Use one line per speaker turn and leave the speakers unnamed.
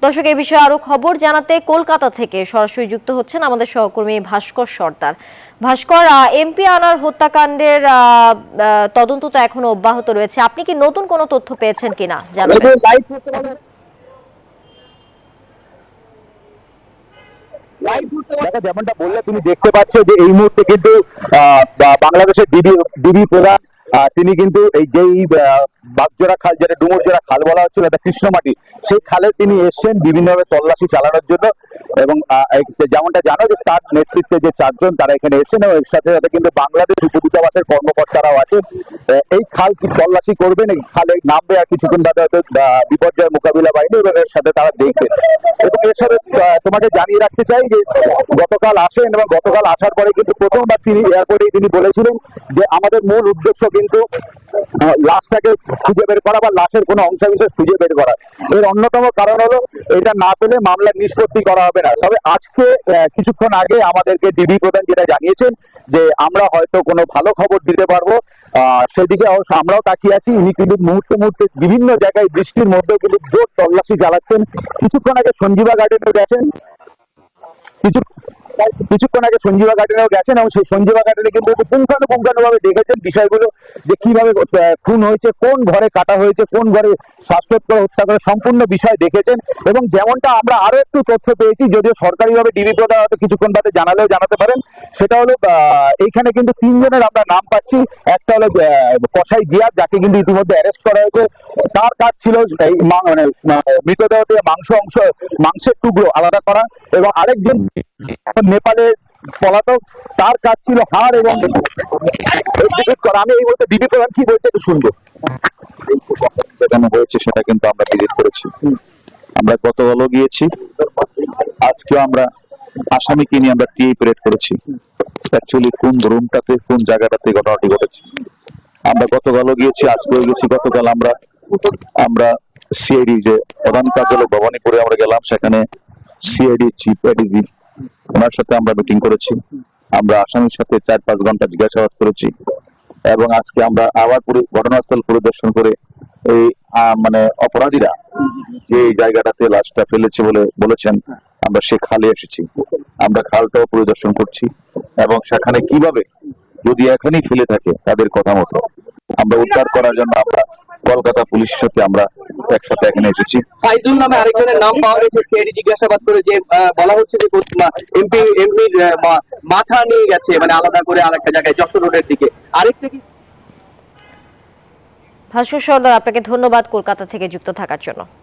দর্শক, এই বিষয়ে আরো খবর জানাতে কলকাতা থেকে সরাসরি যুক্ত হচ্ছেন আমাদের সহকর্মী ভাস্কর সর্দার। ভাস্কর, এমপি আনার হত্যাকাণ্ডের তদন্ত তো এখনো অব্যাহত রয়েছে, আপনি কি নতুন কোনো তথ্য পেয়েছেন কিনা জানাবেন?
যেমনটা বললে তুমি দেখতে পাচ্ছ যে এই মুহূর্তে কিন্তু বাংলাদেশের ডিবি প্রধান তিনি কিন্তু এই যেই বাগজোড়া খাল, যেটা ডুমুরজোড়া খাল বলা হচ্ছিল, এটা কৃষ্ণমাটি, সেই খালে তিনি এসছেন বিভিন্নভাবে তল্লাশি চালানোর জন্য। এবং যেমনটা জানো যে তার নেতৃত্বে যে চারজন তারা এখানে এসেছেন, এবং এর সাথে সাথে কিন্তু বাংলাদেশ দূতাবাসের কর্মকর্তারাও আছে। এই খাল কি তল্লাশি করবেন, এই খালে নামবে, আর কিছুক্ষণ বাদে হয়তো বিপর্যয় মোকাবিলা বাহিনী এবং এর সাথে তারা দেখবেন। এবং এর সাথে তোমাকে জানিয়ে রাখতে চাই যে গতকাল আসেন, এবং গতকাল আসার পরে কিন্তু প্রথমবার তিনি এয়ারপোর্টে তিনি বলেছিলেন যে আমাদের মূল উদ্দেশ্য কিন্তু লাশটাকে খুঁজে বের করা বা লাশের কোনো অংশবিশেষ খুঁজে বের করা। এর অন্যতম কারণ হলো এটা না পেলে মামলার নিষ্পত্তি করা হবে না। তবে আজকে কিছুক্ষণ আগে আমাদেরকে ডিবি প্রধান যেটা জানিয়েছেন যে আমরা হয়তো কোনো ভালো খবর দিতে পারবো, সেদিকে আমরাও তাকিয়ে আছি। ইনি কিন্তু মুহূর্তে মুহূর্তে বিভিন্ন জায়গায় বৃষ্টির মধ্যেও কিন্তু জোর তল্লাশি চালাচ্ছেন। কিছুক্ষণ আগে সঞ্জীবা গার্ডেনেও গেছেন, কিছুক্ষণ আগে সঞ্জীবা গার্ডেনেও গেছেন, এবং সেই সঞ্জীবা গার্ডেনে কিন্তু পুঙ্খানুপুঙ্খানুভাবে দেখেছেন বিষয়গুলো, যে কিভাবে খুন হয়েছে, কোন ঘরে কাটা হয়েছে, কোন ঘরে শ্বাসরোধ হত্যা করে, সম্পূর্ণ বিষয় দেখেছেন। এবং যেমনটা আমরা আরো একটু তথ্য পেয়েছি, যদিও সরকারিভাবে ডিবি প্রধান হয়তো কিছুক্ষণ বাদে জানালেও জানাতে পারেন, সেটা হলো এইখানে কিন্তু তিনজনের আমরা নাম পাচ্ছি। একটা হলো কসাই জিয়াদ, যাকে কিন্তু ইতিমধ্যে অ্যারেস্ট করা হয়েছে। তার কাজ ছিল এই মৃতদেহ থেকে মাংসের টুকরো আলাদা করা। এবং আরেকজন নেপালে পলাতক, তার কাজ ছিল হাড় এবং এক্সিকিউট করা। আমি এই মুহূর্তে ডিবি প্রধান কি বলছে একটু শুনবো। হয়েছে সেটা কিন্তু আমরা ভিজিট করেছি, আমরা গতকালও গিয়েছি, আজকেও আমরা আসামিকে নিয়ে আমরা টিএ প্যারেড করেছি। অ্যাকচুয়ালি কোন রুমটাতে, কোন জায়গাটাতে ঘটনাটি ঘটেছে আমরা গতকালও গিয়েছি, আজকেও গেছি। গতকাল আমরা সিআইডি যে প্রধান কার্যালয় ভবানীপুরে আমরা গেলাম, সেখানে সিআইডি চিফ এডিজি ওনার সাথে আমরা মিটিং করেছি। আমরা আসামির সাথে 4-5 ঘন্টা জিজ্ঞাসাবাদ করেছি। এবং আজকে আমরা আবার ঘটনাস্থল পরিদর্শন করে এই মানে অপরাধীরা যে জায়গাটাতে লাশটা ফেলেছে বলে বলেছেন, আমরা সে খালে এসেছি। আমরা খালটাও পরিদর্শন করছি, এবং সেখানে কিভাবে যদি এখনই ফেলে থাকে তাদের কথা মতো আমরা উদ্ধার করার জন্য আমরা কলকাতা পুলিশের সাথে আমরা একসাথে এখানে এসেছি।
ফাইজুল নামে আরেকজনের নাম পাওয়া গেছে সিআইডি জিজ্ঞাসাবাদ করে, যে বলা হচ্ছে যে এমপির মাথা নিয়ে গেছে, মানে আলাদা করে আরেকটা জায়গায় যশোর রোডের দিকে। আরেকটা কি?
ভাস্কর সর্দার, আপনাকে ধন্যবাদ কলকাতা থেকে যুক্ত থাকার জন্য।